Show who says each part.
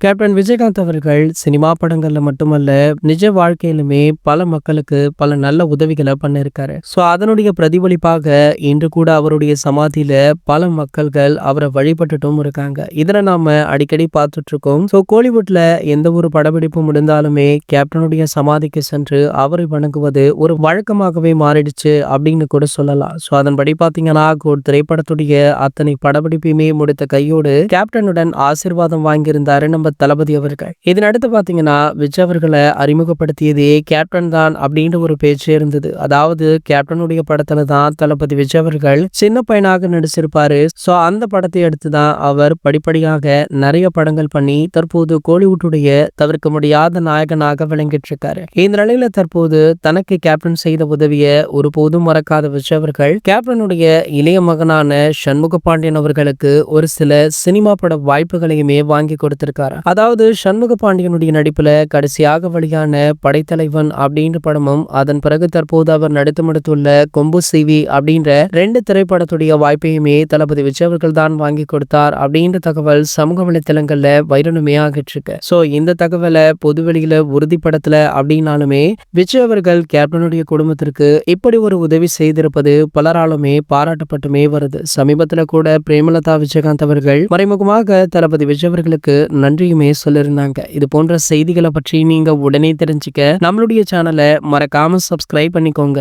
Speaker 1: Captain Vijayakanth அவர்கள் cinema படங்கள்ல மட்டுமல்ல, நிஜ வாழ்க்கையிலுமே பல மக்களுக்கு பல நல்ல உதவிகள பண்ணியிருக்காரு. அதனுடைய பிரதிபலிப்பாக இன்று கூட அவருடைய சமாதியில பல மக்கள்கள் அவர வழிபட்டுட்டும் இருக்காங்க. இதில நாம அடிக்கடி பார்த்துட்டு இருக்கோம். கோலிவுட்ல எந்த ஒரு படப்பிடிப்பு முடிந்தாலுமே கேப்டனுடைய சமாதிக்கு சென்று அவரை வணங்குவது ஒரு வழக்கமாகவே மாறிடுச்சு அப்படின்னு கூட சொல்லலாம். அதன்படி பார்த்தீங்கன்னா, ஒரு திரைப்படத்துடைய அத்தனை படப்பிடிப்பையுமே முடித்த கையோடு கேப்டனுடன் ஆசீர்வாதம் வாங்கியிருந்தாரு நம்ம தளபதி அவர்கள். இதனடுத்து பாத்தீங்கன்னா, விஜய் அவர்களை அறிமுகப்படுத்தியதே கேப்டன் தான் அப்படின்ற ஒரு பேச்சே இருந்தது. அதாவது கேப்டனுடைய படத்துல தான் தளபதி விஜய் அவர்கள் சின்ன பையனாக நடிச்சிருப்பாரு. அந்த படத்தை எடுத்து தான் அவர் படிப்படியாக நிறைய படங்கள் பண்ணி தற்போது கோலிவுட்டுடைய தவிர்க்க முடியாத நாயகனாக விளங்கிட்டு இருக்காரு. இந்த நிலையில தற்போது தனக்கு கேப்டன் செய்த உதவிய ஒருபோதும் மறக்காத விஜய் அவர்கள் கேப்டனுடைய இளைய மகனான சண்முக பாண்டியன் அவர்களுக்கு ஒரு சில சினிமா பட வாய்ப்புகளையுமே வாங்கி கொடுத்திருக்காரு. அதாவது சண்முக பாண்டியனுடைய நடிப்புல கடைசியாக வெளியான படைத்தலைவன் அப்படின்ற படமும், அதன் பிறகு தற்போது அவர் நடித்து முடித்துள்ள கொம்பு சிவி அப்படின்ற 2 திரைப்படத்துடைய வாய்ப்பையுமே தளபதி விஜய் அவர்கள் தான் வாங்கி கொடுத்தார் அப்படின்ற தகவல் சமூக வலைத்தளங்கள்ல வைரலுமே ஆகிட்டு இருக்கு. இந்த தகவலை பொதுவெளியில உறுதிப்படுத்தல அப்படின்னாலுமே விஜய் அவர்கள் கேப்டனுடைய குடும்பத்திற்கு இப்படி ஒரு உதவி செய்திருப்பது பலராலுமே பாராட்டப்பட்டுமே வருது. சமீபத்துல கூட பிரேமலதா விஜயகாந்த் அவர்கள் மறைமுகமாக தளபதி விஜய் அவர்களுக்கு நன்றியுமே சொல்லியிருந்தாங்க. இது போன்ற செய்திகளை பற்றி நீங்க உடனே தெரிஞ்சுக்க நம்மளுடைய சேனலை மறக்காம சப்ஸ்கிரைப் பண்ணிக்கோங்க.